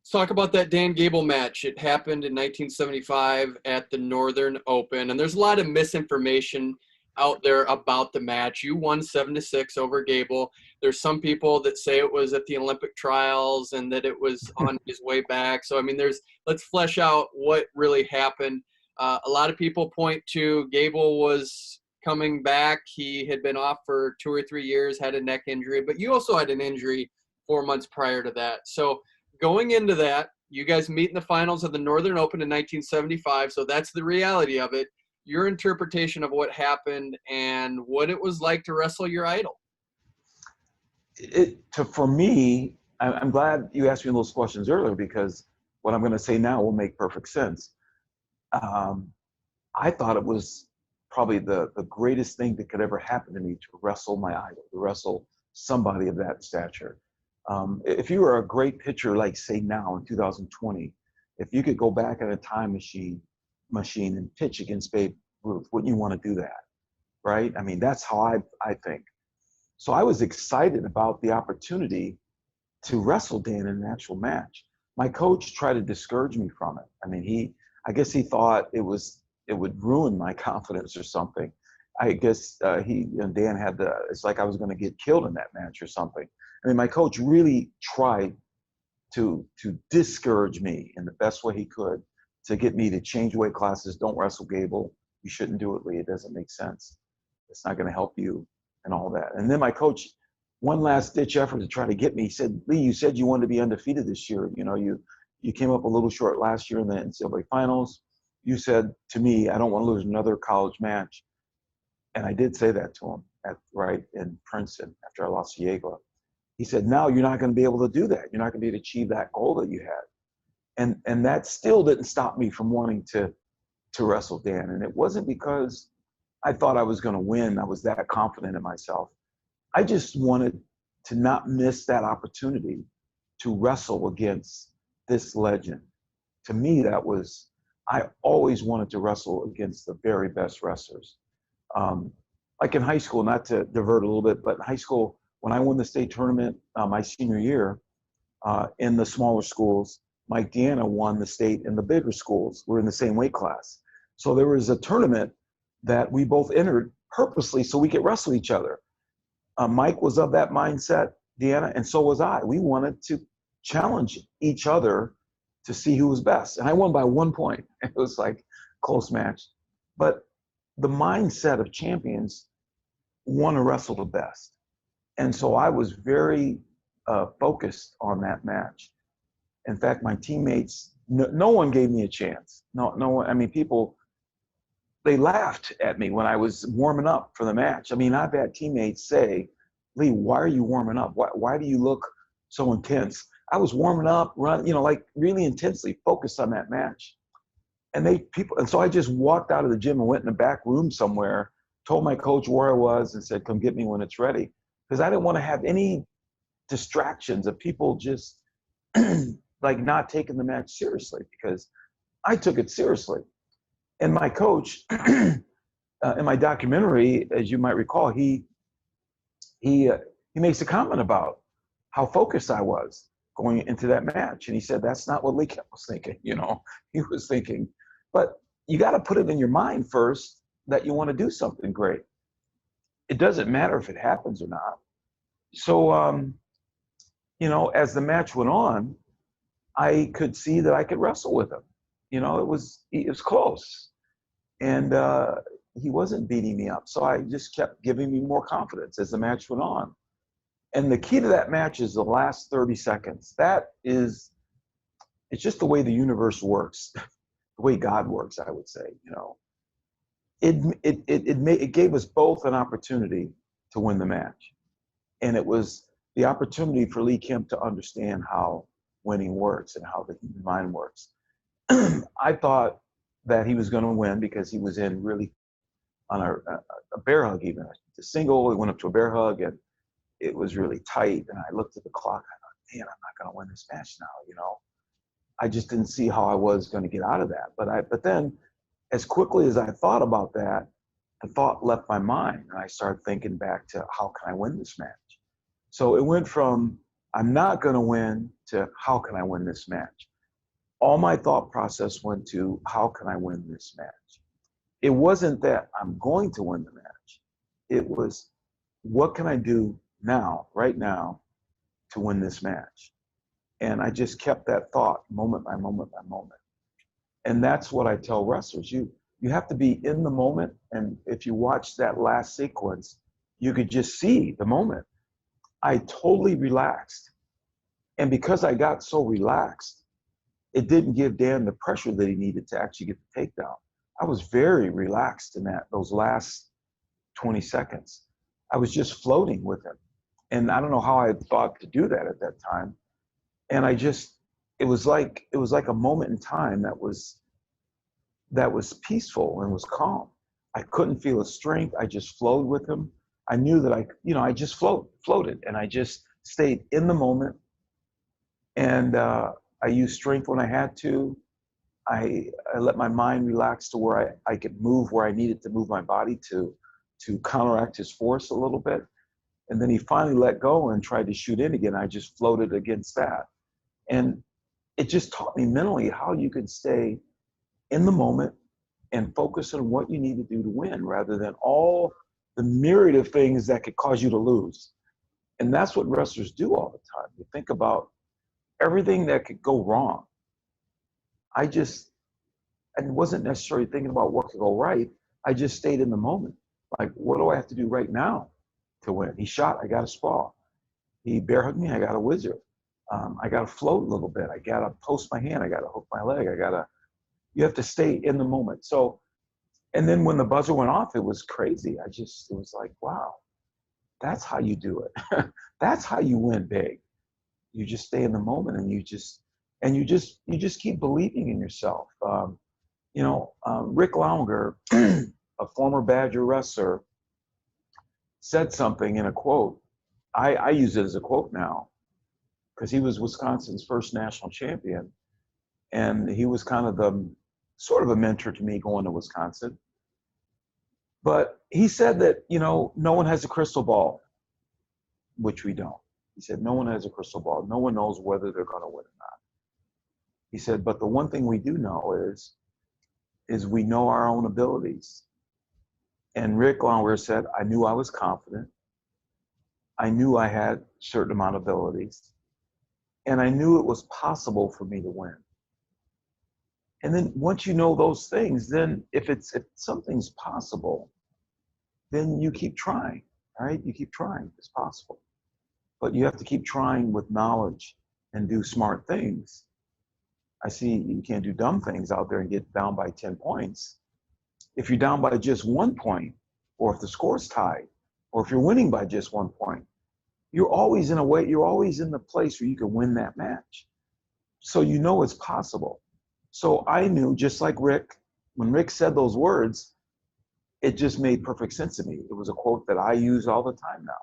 Let's talk about that Dan Gable match. It happened in 1975 at the Northern Open, and there's a lot of misinformation out there about the match. You won 7-6 over Gable. There's some people that say it was at the Olympic trials and that it was on his way back. So, I mean, let's flesh out what really happened. A lot of people point to Gable was coming back. He had been off for 2 or 3 years, had a neck injury, but you also had an injury 4 months prior to that. So going into that, you guys meet in the finals of the Northern Open in 1975. So that's the reality of it. Your interpretation of what happened and what it was like to wrestle your idol. For me, I'm glad you asked me those questions earlier, because what I'm going to say now will make perfect sense. I thought it was probably the greatest thing that could ever happen to me to wrestle my idol, to wrestle somebody of that stature. If you were a great pitcher, like say now in 2020, if you could go back in a time machine and pitch against Babe Ruth, wouldn't you want to do that? Right? I mean, that's how I think. So I was excited about the opportunity to wrestle Dan in an actual match. My coach tried to discourage me from it. I mean, I guess he thought it would ruin my confidence or something. I guess Dan had it's like I was going to get killed in that match or something. I mean, my coach really tried to discourage me in the best way he could, to get me to change weight classes. Don't wrestle Gable. You shouldn't do it, Lee. It doesn't make sense. It's not going to help you and all that. And then my coach, one last ditch effort to try to get me, he said, Lee, you said you wanted to be undefeated this year. You know, you came up a little short last year in the NCAA finals. You said to me, I don't want to lose another college match. And I did say that to him right in Princeton after I lost to Yegla. He said, now you're not going to be able to do that. You're not going to be able to achieve that goal that you had. And that still didn't stop me from wanting to wrestle Dan. And it wasn't because I thought I was going to win. I was that confident in myself. I just wanted to not miss that opportunity to wrestle against this legend. To me, I always wanted to wrestle against the very best wrestlers. Like in high school, not to divert a little bit, but in high school, when I won the state tournament my senior year in the smaller schools, Mike Deanna won the state in the bigger schools. We're in the same weight class. So there was a tournament that we both entered purposely so we could wrestle each other. Mike was of that mindset, Deanna, and so was I. We wanted to challenge each other to see who was best. And I won by 1 point. It was like a close match. But the mindset of champions want to wrestle the best. And so I was very focused on that match. In fact, my teammates, no one gave me a chance. No one, I mean, people, they laughed at me when I was warming up for the match. I mean, I've had teammates say, Lee, why are you warming up? Why do you look so intense? I was warming up, like really intensely focused on that match. And so I just walked out of the gym and went in the back room somewhere, told my coach where I was and said, come get me when it's ready. Because I didn't want to have any distractions of people just like not taking the match seriously, because I took it seriously. And my coach, in my documentary, as you might recall, he makes a comment about how focused I was going into that match. And he said, that's not what Lee Kemp was thinking, he was thinking, but you got to put it in your mind first that you want to do something great. It doesn't matter if it happens or not. So, as the match went on, I could see that I could wrestle with him. It was close. And he wasn't beating me up. So I just kept giving me more confidence as the match went on. And the key to that match is the last 30 seconds. It's just the way the universe works, the way God works, I would say, It gave us both an opportunity to win the match. And it was the opportunity for Lee Kemp to understand how winning works and how the human mind works. I thought that he was going to win because he was in really on a bear hug, even a single. He went up to a bear hug and it was really tight. And I looked at the clock. I thought, man, I'm not going to win this match now. I just didn't see how I was going to get out of that. But then, as quickly as I thought about that, the thought left my mind, and I started thinking back to how can I win this match. So it went from I'm not going to win to how can I win this match. All my thought process went to how can I win this match. It wasn't that I'm going to win the match. It was what can I do now, right now, to win this match. And I just kept that thought moment by moment by moment. And that's what I tell wrestlers. You have to be in the moment. And if you watch that last sequence, you could just see the moment. I totally relaxed. And because I got so relaxed, it didn't give Dan the pressure that he needed to actually get the takedown. I was very relaxed in those last 20 seconds. I was just floating with him. And I don't know how I thought to do that at that time. And it was like a moment in time that was peaceful and was calm. I couldn't feel his strength. I just flowed with him. I knew that I just floated, and I just stayed in the moment. And I used strength when I had to. I let my mind relax to where I could move where I needed to move my body to counteract his force a little bit. And then he finally let go and tried to shoot in again. I just floated against that. And it just taught me mentally how you can stay in the moment and focus on what you need to do to win rather than all the myriad of things that could cause you to lose. And that's what wrestlers do all the time. You think about everything that could go wrong. I wasn't necessarily thinking about what could go right. I just stayed in the moment. Like, what do I have to do right now to win? He shot, I got a sprawl. He bear hugged me, I got a wizard. I got to float a little bit. I got to post my hand. I got to hook my leg. You have to stay in the moment. So, and then when the buzzer went off, it was crazy. It was like, wow, that's how you do it. That's how you win big. You just stay in the moment and you just keep believing in yourself. Rick Launger, a former Badger wrestler, said something in a quote. I use it as a quote now because he was Wisconsin's first national champion. And he was kind of sort of a mentor to me going to Wisconsin. But he said that, no one has a crystal ball, which we don't. He said, no one has a crystal ball. No one knows whether they're going to win or not. He said, but the one thing we do know is we know our own abilities. And Rick Launger said, I knew I was confident. I knew I had a certain amount of abilities. And I knew it was possible for me to win. And then once you know those things, then if something's possible, then you keep trying, right? You keep trying. It's possible. But you have to keep trying with knowledge and do smart things. I see you can't do dumb things out there and get down by 10 points. If you're down by just 1 point, or if the score's tied, or if you're winning by just 1 point, you're always in the place where you can win that match. So you know it's possible. So I knew, just like Rick, when Rick said those words, it just made perfect sense to me. It was a quote that I use all the time now.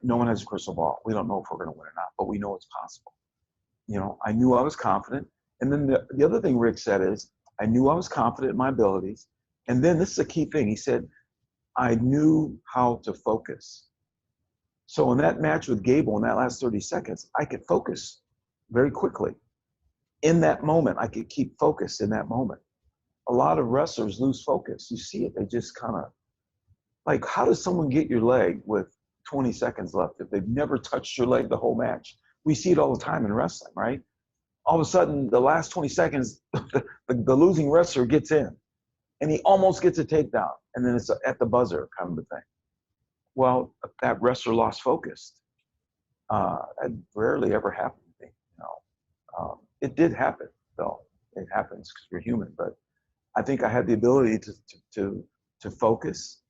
No one has a crystal ball. We don't know if we're going to win or not, but we know it's possible. I knew I was confident. And then the other thing Rick said is, I knew I was confident in my abilities. And then this is a key thing. He said, I knew how to focus. So in that match with Gable, in that last 30 seconds, I could focus very quickly. In that moment, I could keep focused in that moment. A lot of wrestlers lose focus. You see it. They just kind of, like, how does someone get your leg with 20 seconds left if they've never touched your leg the whole match? We see it all the time in wrestling, right? All of a sudden, the last 20 seconds, the losing wrestler gets in, and he almost gets a takedown, and then it's at the buzzer kind of a thing. Well, that wrestler lost focus. That rarely ever happened to me, It did happen, though. It happens because we're human, but I think I had the ability to focus.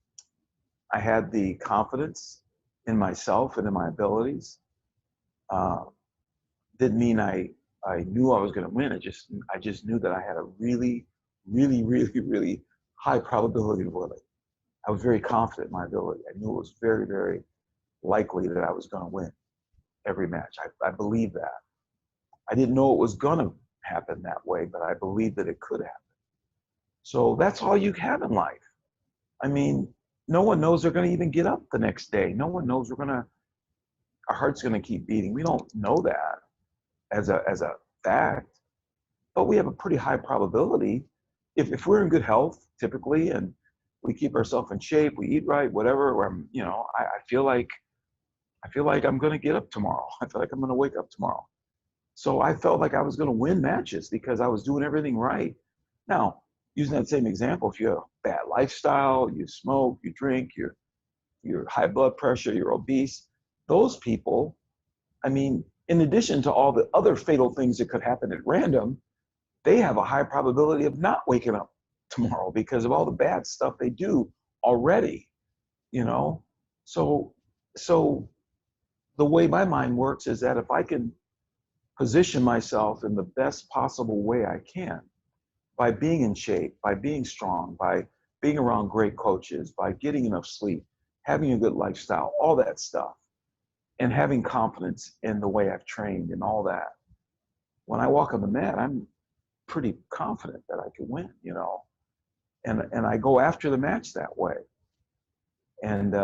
I had the confidence in myself and in my abilities. Didn't mean I knew I was going to win. I just knew that I had a really, really, really, really high probability of winning. I was very confident in my ability. I knew it was very, very likely that I was going to win every match. I believed that. I didn't know it was going to happen that way, but I believed that it could happen. So that's all you have in life. I mean, no one knows they're going to even get up the next day. No one knows our heart's going to keep beating. We don't know that as a fact, but we have a pretty high probability if we're in good health typically, and we keep ourselves in shape, we eat right, whatever. I feel like I'm going to get up tomorrow. I feel like I'm going to wake up tomorrow. So I felt like I was going to win matches because I was doing everything right. Now, using that same example, if you have a bad lifestyle, you smoke, you drink, you're high blood pressure, you're obese, those people, I mean, in addition to all the other fatal things that could happen at random, they have a high probability of not waking up tomorrow because of all the bad stuff they do already, you know? So the way my mind works is that if I can position myself in the best possible way I can, by being in shape, by being strong, by being around great coaches, by getting enough sleep, having a good lifestyle, all that stuff, and having confidence in the way I've trained and all that. When I walk on the mat, I'm pretty confident that I can win, and I go after the match that way. And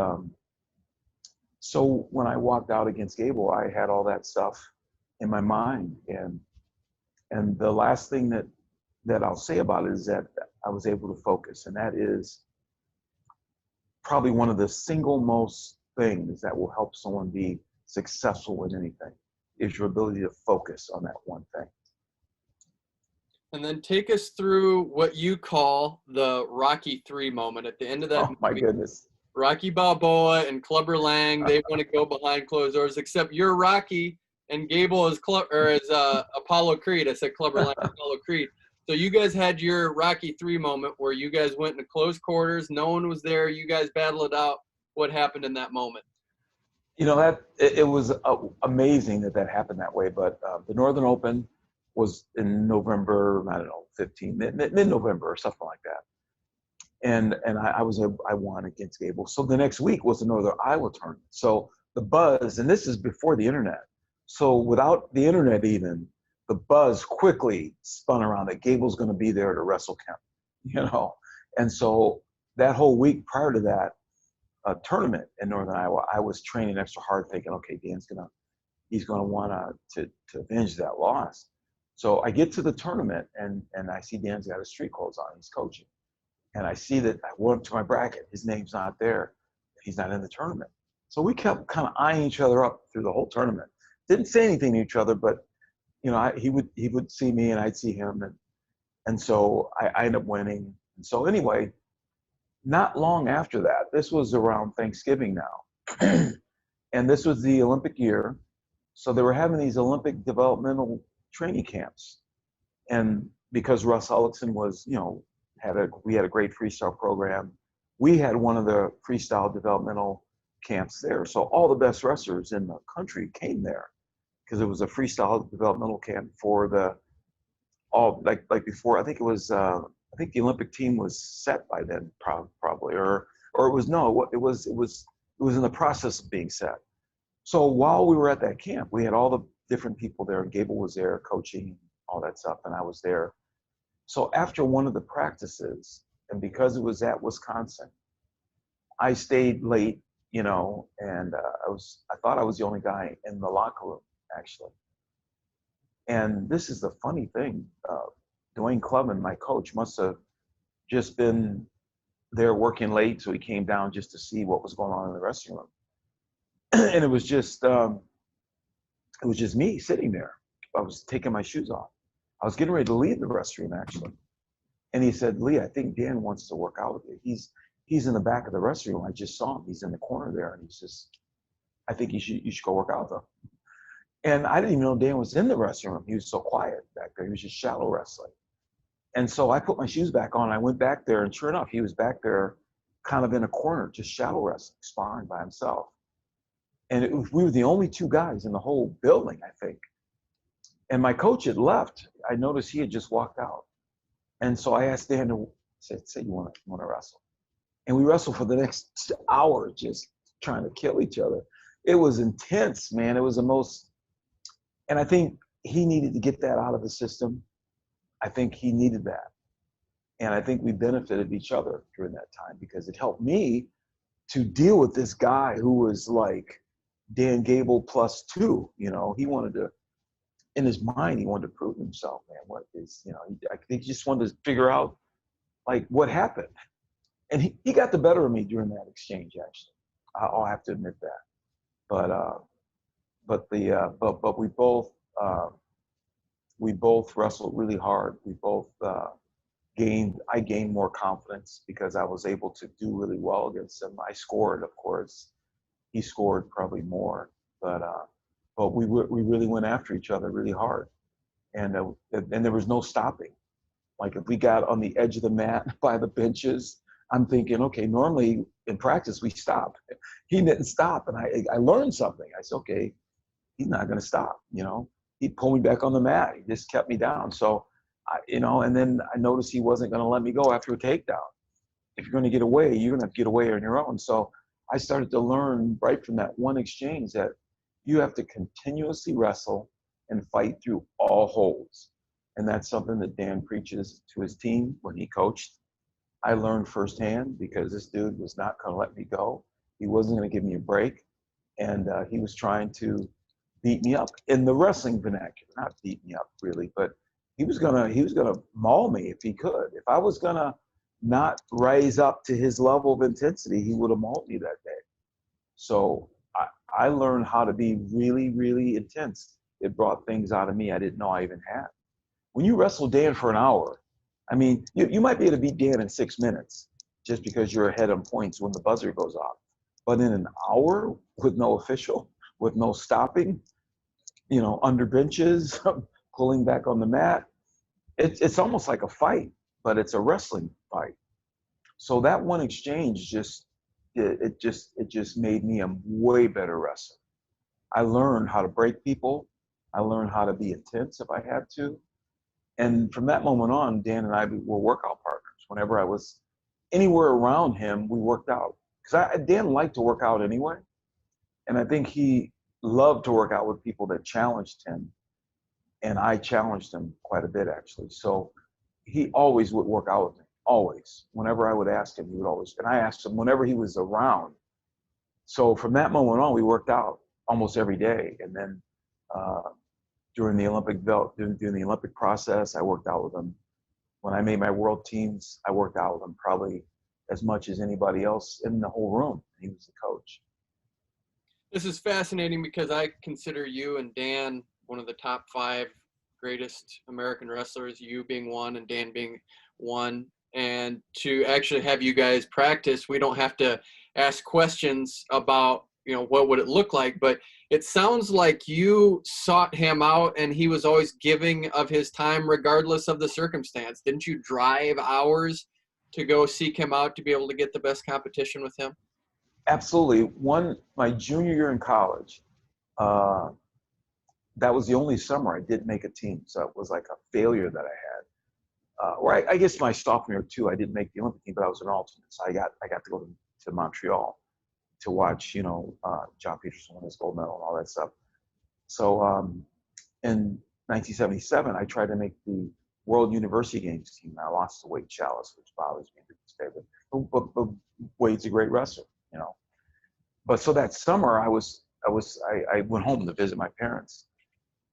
so when I walked out against Gable, I had all that stuff in my mind. And the last thing that I'll say about it is that I was able to focus, and that is probably one of the single most things that will help someone be successful in anything, is your ability to focus on that one thing. And then take us through what you call the Rocky III moment at the end of that movie. My goodness. Rocky Balboa and Clubber Lang, they want to go behind closed doors, except you're Rocky and Gable is Apollo Creed. I said Clubber Lang, Apollo Creed. So you guys had your Rocky III moment where you guys went into close quarters. No one was there. You guys battled it out. What happened in that moment? It was amazing that happened that way. But the Northern Open was in November, I don't know, mid-November or something like that. And I won against Gable. So the next week was the Northern Iowa tournament. So the buzz, and this is before the internet. So without the internet even, the buzz quickly spun around that Gable's going to be there to wrestle Kemp, And so that whole week prior to that tournament in Northern Iowa, I was training extra hard, thinking, okay, he's going to want to avenge that loss. So I get to the tournament and I see Dan's got his street clothes on. He's coaching. And I see that I went up to my bracket. His name's not there. He's not in the tournament. So we kept kind of eyeing each other up through the whole tournament. Didn't say anything to each other, but he would see me and I'd see him, and so I ended up winning. And so anyway, not long after that, this was around Thanksgiving now, and this was the Olympic year, so they were having these Olympic developmental training camps, and because Russ Ullickson was, we had a great freestyle program. We had one of the freestyle developmental camps there, so all the best wrestlers in the country came there, because it was a freestyle developmental camp for like before. I think it was I think the Olympic team was set by then, probably, or it was in the process of being set. So while we were at that camp, we had all the different people there. Gable was there coaching, all that stuff, and I was there. So after one of the practices, and because it was at Wisconsin, I stayed late, and I thought I was the only guy in the locker room, actually. And this is the funny thing. Dwayne Clubman, my coach, must have just been there working late, so he came down just to see what was going on in the restroom room. And it was just me sitting there. I was taking my shoes off. I was getting ready to leave the restroom, actually. And he said, "Lee, I think Dan wants to work out with you. He's in the back of the restroom. I just saw him. He's in the corner there, and I think you should go work out with him." And I didn't even know Dan was in the restroom. He was so quiet back there. He was just shallow wrestling. And so I put my shoes back on. I went back there, and sure enough, he was back there kind of in a corner, just shallow wrestling, sparring by himself. And we were the only two guys in the whole building, I think. And my coach had left. I noticed he had just walked out. And so I asked Dan to say, "You want to wrestle?" And we wrestled for the next hour, just trying to kill each other. It was intense, man. It was the most, and I think he needed to get that out of his system. I think he needed that. And I think we benefited each other during that time, because it helped me to deal with this guy who was like Dan Gable +2. You know, he wanted to, in his mind, he wanted to prove himself, man. What is, you know, I think he just wanted to figure out like what happened. And he got the better of me during that exchange, actually. I'll have to admit that. But we both wrestled really hard. We both I gained more confidence because I was able to do really well against him. I scored, of course. He scored probably more, but we really went after each other really hard, and there was no stopping. Like if we got on the edge of the mat by the benches, I'm thinking, okay, normally in practice we stop. He didn't stop, and I learned something. I said, okay, he's not going to stop. You know, he pulled me back on the mat. He just kept me down. So, and then I noticed he wasn't going to let me go after a takedown. If you're going to get away, you're going to have to get away on your own. So I started to learn right from that one exchange that you have to continuously wrestle and fight through all holds. And that's something that Dan preaches to his team when he coached. I learned firsthand because this dude was not going to let me go. He wasn't going to give me a break. And he was trying to beat me up in the wrestling vernacular. Not beat me up really, but he was gonna maul me if he could. If I was gonna not rise up to his level of intensity, he would have mauled me that day. So I learned how to be really, really intense. It brought things out of me I didn't know I even had. When you wrestle Dan for an hour, I mean, you might be able to beat Dan in 6 minutes just because you're ahead on points when the buzzer goes off. But in an hour with no official, with no stopping, you know, under benches, pulling back on the mat, it's almost like a fight, but it's a wrestling fight. So that one exchange just made me a way better wrestler. I learned how to break people. I learned how to be intense if I had to. And from that moment on, Dan and I were workout partners. Whenever I was anywhere around him, we worked out. Because Dan liked to work out anyway. And I think he loved to work out with people that challenged him. And I challenged him quite a bit, actually. So he always would work out with me, always. Whenever I would ask him, he would always. And I asked him whenever he was around. So from that moment on, we worked out almost every day. And then during the Olympic process, I worked out with him. When I made my world teams, I worked out with him probably as much as anybody else in the whole room. He was the coach. This is fascinating because I consider you and Dan one of the top 5 greatest American wrestlers, you being one and Dan being one. And to actually have you guys practice, we don't have to ask questions about, you know, what would it look like, but it sounds like you sought him out and he was always giving of his time regardless of the circumstance. Didn't you drive hours to go seek him out to be able to get the best competition with him? Absolutely. My junior year in college, that was the only summer I didn't make a team. So it was like a failure that I had. Or I guess my sophomore year too, I didn't make the Olympic team, but I was an alternate. So I got to go to Montreal to watch, you know, John Peterson win his gold medal and all that stuff. So in 1977, I tried to make the World University Games team. I lost to Wade Chalice, which bothers me to this day. But Wade's a great wrestler, you know. But so that summer, I went home to visit my parents,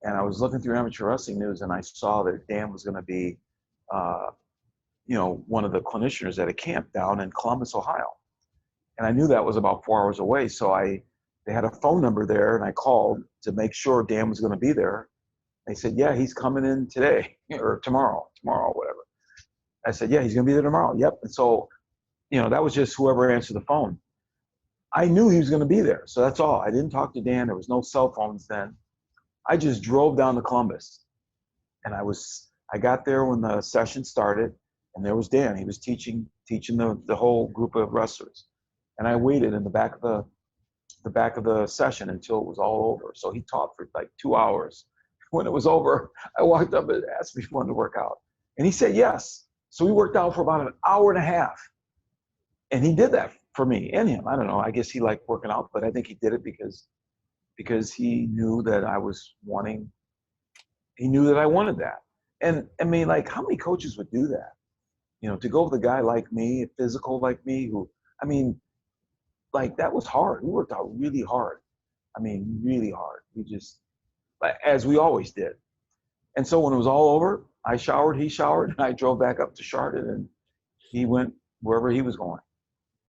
and I was looking through amateur wrestling news, and I saw that Dan was going to be, you know, one of the clinicians at a camp down in Columbus, Ohio. And I knew that was about 4 hours away, so they had a phone number there, and I called to make sure Dan was going to be there. They said, yeah, he's coming in today or tomorrow, whatever. I said, yeah, he's going to be there tomorrow. Yep. And so, you know, that was just whoever answered the phone. I knew he was going to be there, so that's all. I didn't talk to Dan. There was no cell phones then. I just drove down to Columbus, and I got there when the session started, and there was Dan. He was teaching the whole group of wrestlers, and I waited in the back of the session until it was all over. So he taught for like 2 hours. When it was over, I walked up and asked if he wanted to work out, and he said yes. So we worked out for about an hour and a half, and he did that for me and him. I don't know. I guess he liked working out, but I think he did it because he knew that he knew that I wanted that. And I mean, like, how many coaches would do that? You know, to go with a guy like me, physical like me, who, I mean, like, that was hard. We worked out really hard. I mean, really hard. We just, as we always did. And so when it was all over, I showered, he showered, and I drove back up to Charlotte, and he went wherever he was going.